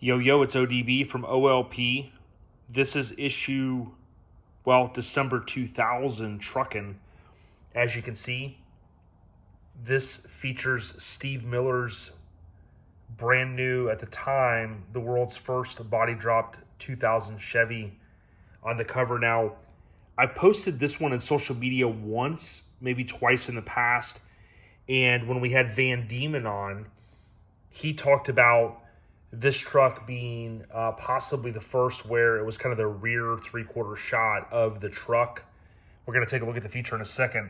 Yo, it's ODB from OLP. This is December 2000 Truckin. As you can see, this features Steve Miller's brand new, at the time, the world's first body dropped 2000 Chevy on the cover. Now, I posted this one in social media once, maybe twice in the past, and when we had Van Diemen on, he talked about this truck being possibly the first where it was kind of the rear three-quarter shot of the truck. We're going to take a look at the feature in a second.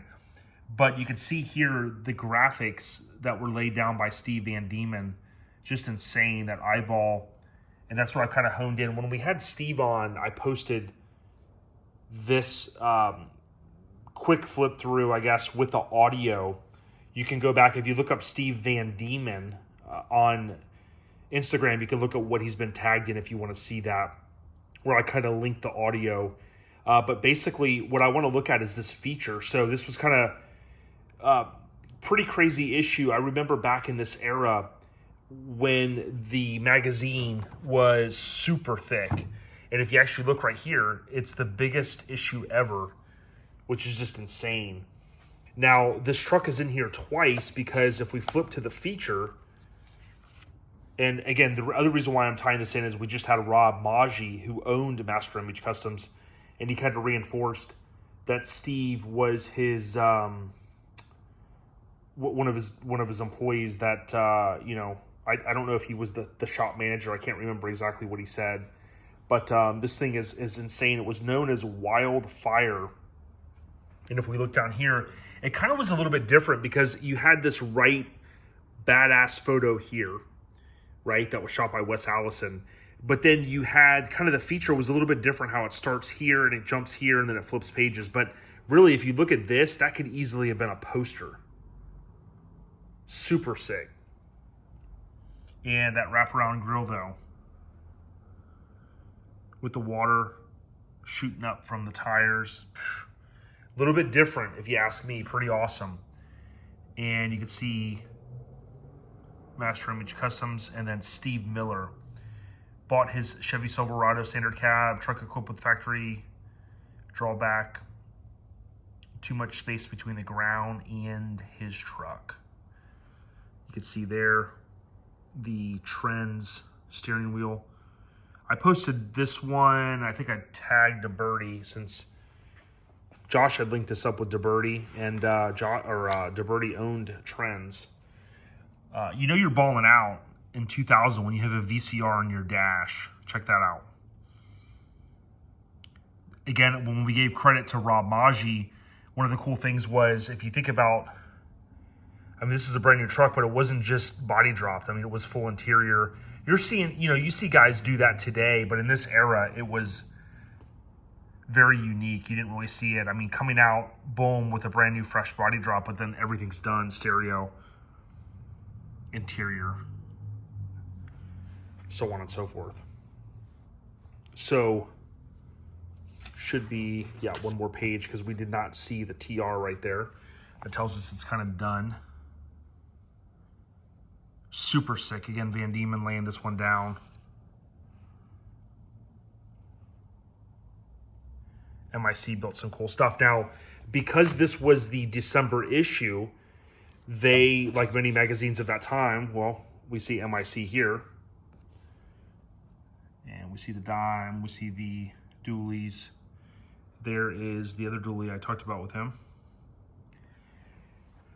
But you can see here the graphics that were laid down by Steve Van Diemen. Just insane, that eyeball. And that's where I kind of honed in. When we had Steve on, I posted this quick flip through, I guess, with the audio. You can go back, if you look up Steve Van Diemen on Instagram, you can look at what he's been tagged in if you want to see that, where I kind of linked the audio. But basically, what I want to look at is this feature. So this was kind of pretty crazy issue. I remember back in this era when the magazine was super thick. And if you actually look right here, it's the biggest issue ever, which is just insane. Now, this truck is in here twice because if we flip to the feature, and again, the other reason why I'm tying this in is we just had Rob Maggi, who owned Master Image Customs, and he kind of reinforced that Steve was his one of his employees. That I don't know if he was the shop manager. I can't remember exactly what he said, but this thing is insane. It was known as Wildfire, and if we look down here, it kind of was a little bit different because you had this right badass photo here, right, that was shot by Wes Allison. But then you had kind of the feature was a little bit different, how it starts here and it jumps here and then it flips pages. But really, if you look at this, that could easily have been a poster. Super sick. And that wraparound grill, though, with the water shooting up from the tires. A little bit different, if you ask me. Pretty awesome. And you can see Master Image Customs, and then Steve Miller bought his Chevy Silverado standard cab, truck equipped with factory drawback, too much space between the ground and his truck. You can see there the Trends steering wheel. I posted this one, I think I tagged DeBerti, since Josh had linked this up with DeBerti, and DeBerti owned Trends. You're balling out in 2000 when you have a VCR on your dash. Check that out. Again, when we gave credit to Rob Maggi, one of the cool things was, if you think about, this is a brand new truck, but it wasn't just body dropped. It was full interior. You're seeing, you see guys do that today, but in this era, it was very unique. You didn't really see it. Coming out, boom, with a brand new fresh body drop, but then everything's done, stereo, interior, so on and so forth. So should be, one more page, because we did not see the TR right there. That tells us it's kind of done. Super sick. Again, Van Diemen laying this one down. MIC built some cool stuff. Now, because this was the December issue, they, like many magazines of that time, we see MIC here. And we see the dime, we see the dualies. There is the other dually I talked about with him,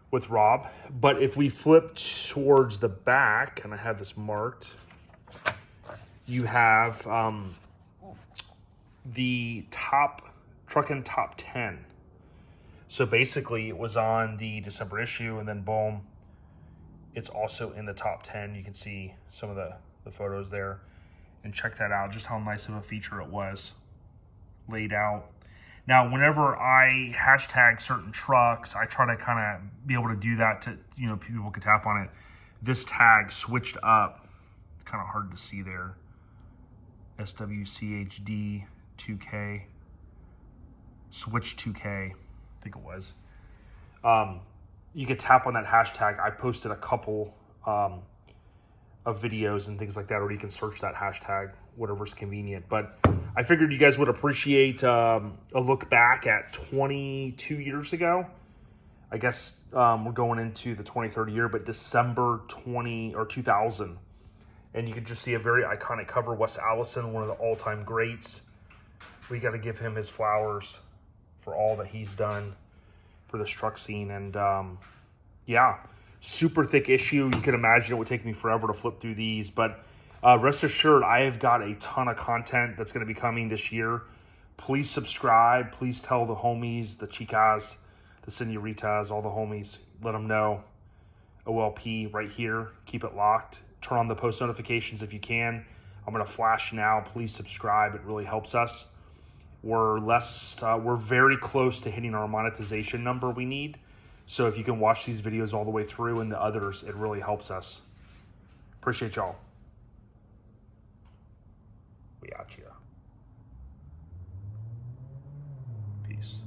with Rob. But if we flip towards the back, and I have this marked, you have the Truckin Top 10. So basically, it was on the December issue, and then boom, it's also in the top 10. You can see some of the photos there. And check that out, just how nice of a feature it was laid out. Now, whenever I hashtag certain trucks, I try to kind of be able to do that to, people can tap on it. This tag switched up. It's kind of hard to see there. SWCHD 2K. Switch 2K, I think it was. You could tap on that hashtag. I posted a couple of videos and things like that, or you can search that hashtag, whatever's convenient. But I figured you guys would appreciate a look back at 22 years ago. I guess we're going into the 23rd year, but December 2000. And you can just see a very iconic cover. Wes Allison, one of the all-time greats. We got to give him his flowers for all that he's done for this truck scene. And yeah, super thick issue. You can imagine it would take me forever to flip through these, but rest assured, I have got a ton of content that's going to be coming this year. Please subscribe. Please tell the homies, the chicas, the senoritas, all the homies, let them know. OLP right here. Keep it locked. Turn on the post notifications if you can. I'm going to flash now. Please subscribe. It really helps us. We're very close to hitting our monetization number we need. So if you can watch these videos all the way through and the others, it really helps us. Appreciate y'all. We out here. Peace.